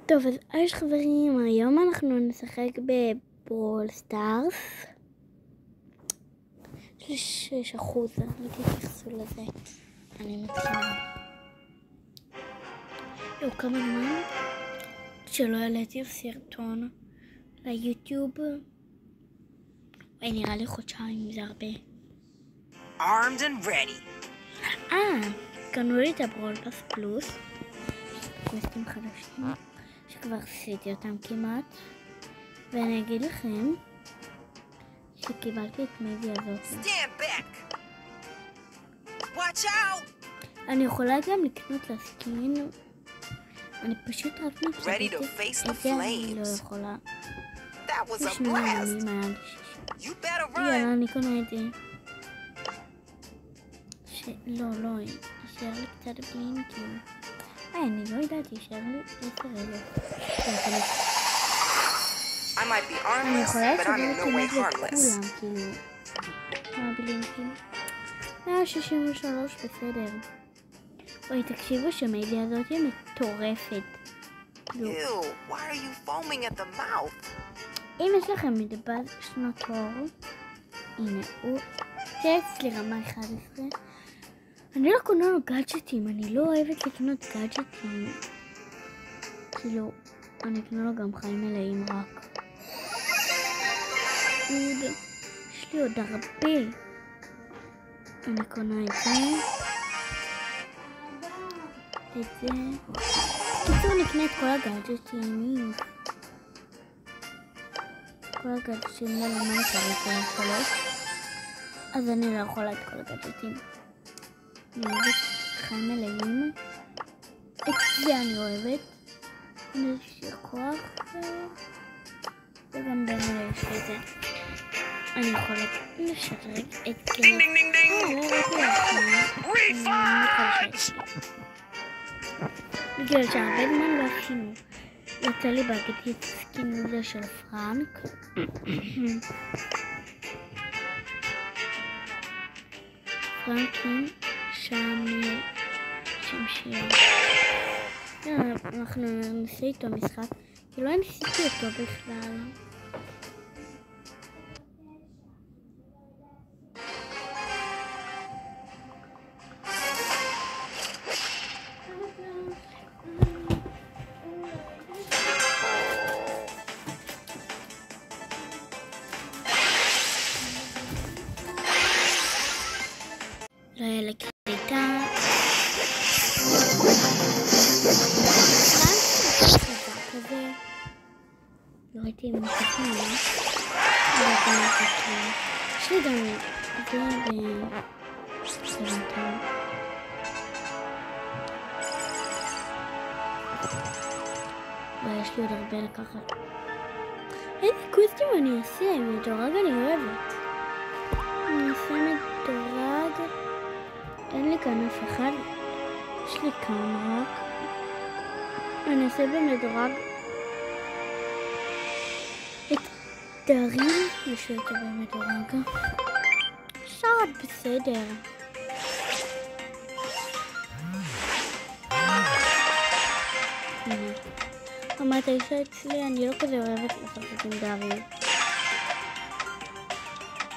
טוב, אז יש חברים, היום אנחנו נשחק בברול סטארס. יש לי 6%, לא תתייחסו לזה. אני מתחילה. יו, כמה זמן שלא העליתי סרטון ליוטיוב. נראה לי חודשיים, זה הרבה. Armed and ready. קנו לי את הברול פאס פלוס. קווסטים חדשים שכבר עשיתי אותם כמעט, ואני אגיד לכם שקיבלתי את מידי הזאת. Stand back. Watch out. אני יכולה גם לקנות לסקין, אני פשוט רק Ready to face the את זה אני לא flames. יכולה. That was a יש מלא blast. ימים היה לי You better יאללה, run. אני קונה את זה. לא, יישאר לי קצת בלינקים. אני לא יודעת, יישאר לי 10,000. I might be אני armless, יכולה but I'm in no way לקנות harmless. לכולם, כאילו. כמה בלינקים? 163, בסדר. אוי, תקשיבו שמיידי הזאת היא מטורפת. Ew, why are you foaming at the mouth? אם יש לכם מדבז שנות אור, הנה הוא טקסט לרמה 11. אני לא קונה לו גאדג'טים, אני לא אוהבת לקנות גאדג'טים. כאילו, אני אקנה לו גם חיים מלאים רק. יש לי עוד הרבה. אני קונה את זה. קיצור, נקנה את כל הגאדג'טים. כל הגאדג'טים לא למה נקרא את כל אז אני לא יכולה את כל הגאדג'טים. אני אוהבת חיים מלאים. את זה אני אוהבת. אני יש כוח. וגם במלא יש לי את זה. אני יכולה לשדרג את זה. Ding ding ding ding. Refunds. בגלל שהרבה זמן לא עשינו. יצא לי בהגתי את הסקין הזה של פרנק. פרנקין שם שמשייה. אנחנו נעשה איתו משחק, כי לא ניסיתי אותו בכלל. לא היה לי קליטה. לא ראיתי אם מתקנים. יש לי גם זה בסרטון. ויש לי עוד הרבה לקחת. איזה קווסטים אני אעשה? מדורג אני אוהבת. אני אעשה מדורג. אין לי כאן אף אחד. יש לי כאן רק. אני אעשה במדורג את דרים. יש לי אותו במדורג. שעד בסדר. רמת האישה אצלי, אני לא כזה אוהבת לשחק עם דרים.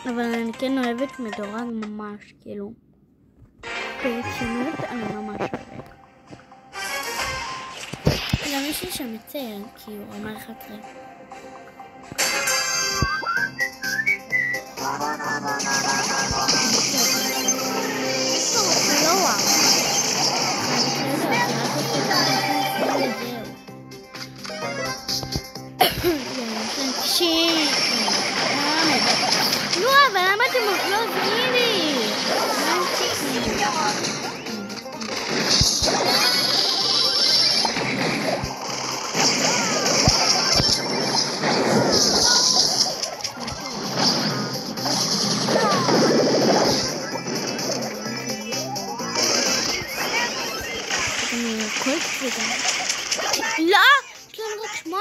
אבל אני כן אוהבת מדורג ממש, כאילו. ברצינות אני ממש אוהבת. גם יש לי שם מצייר, כי הוא רמה 11. זה לא וואו. לא, אבל למה אתם לא עוזרים לי? לא! יש לנו רק 8!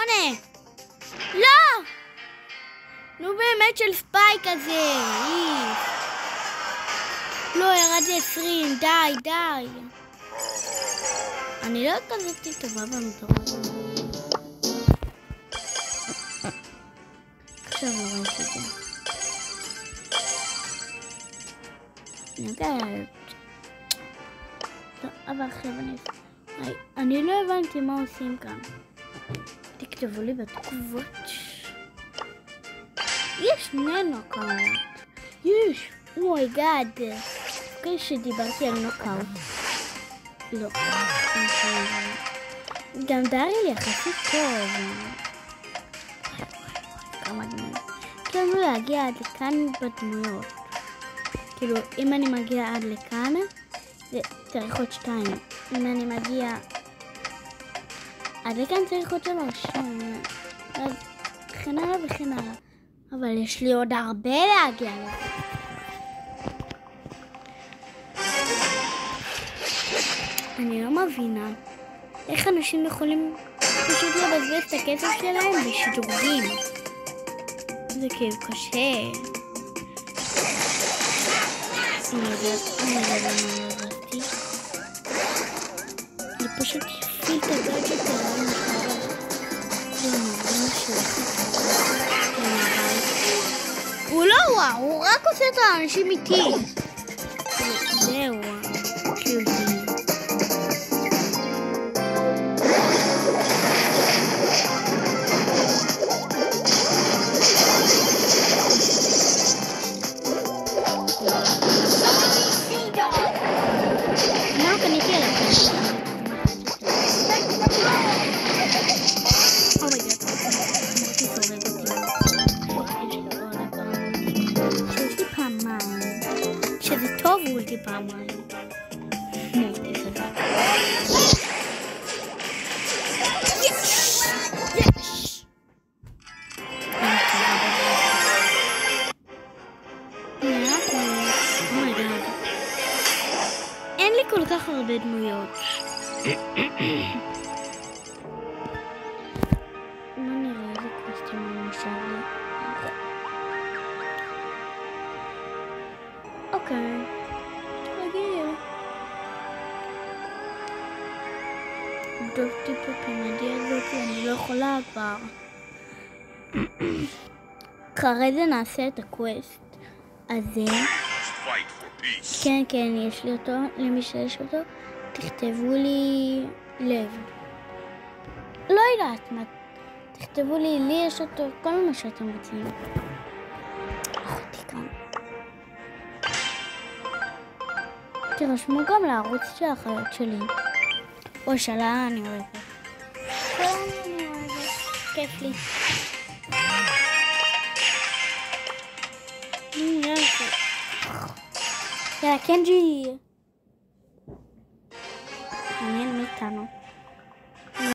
לא! נו באמת של ספייק הזה! לא, ירד ל 20, די! אני אני לא כזאת טובה במדרוג. עכשיו לא ראיתי את זה. אני יודעת. אבל עכשיו אני לא הבנתי מה עושים כאן. תכתבו לי בתגובות. יש שני נוקאוט. יש. אומייגאד. אחרי שדיברתי על נוקאוט. לא. גם דרי לי יחסית טוב. כמה דמויות. כאילו להגיע עד לכאן בדמויות. כאילו אם אני מגיע עד לכאן זה צריך עוד 2. אם אני מגיע עד לכאן צריך עוד 3. אז וכן הלאה וכן הלאה. אבל יש לי עוד הרבה להגיע לזה. אני לא מבינה איך אנשים יכולים פשוט לבזבז את הכסף שלהם בשדרוגים. זה כאילו קשה. אני יודעת מה עזרתי. זה פשוט יפיל את הגאדג'ט עליי מחדש. זה מבין שלכת. הוא לא וואו, הוא רק עושה את האנשים איתי. זהו, קיוטי. פעמיים. אין לי כל כך הרבה דמויות. מה נראה איזה קוסטים נשאר לי? אוקיי. דופתי בפינדיה הזאת, אני לא יכולה כבר. אחרי זה נעשה את הקווסט הזה. כן, כן, יש לי אותו. למי שיש אותו, תכתבו לי לב. לא יודעת מה. תכתבו לי יש אותו, כל מה שאתם רוצים. אחותי כאן. תרשמו גם לערוץ של החיות שלי. או שלה אני אוהבת. אני אוהבת. כיף לי. יאללה, קנג'י.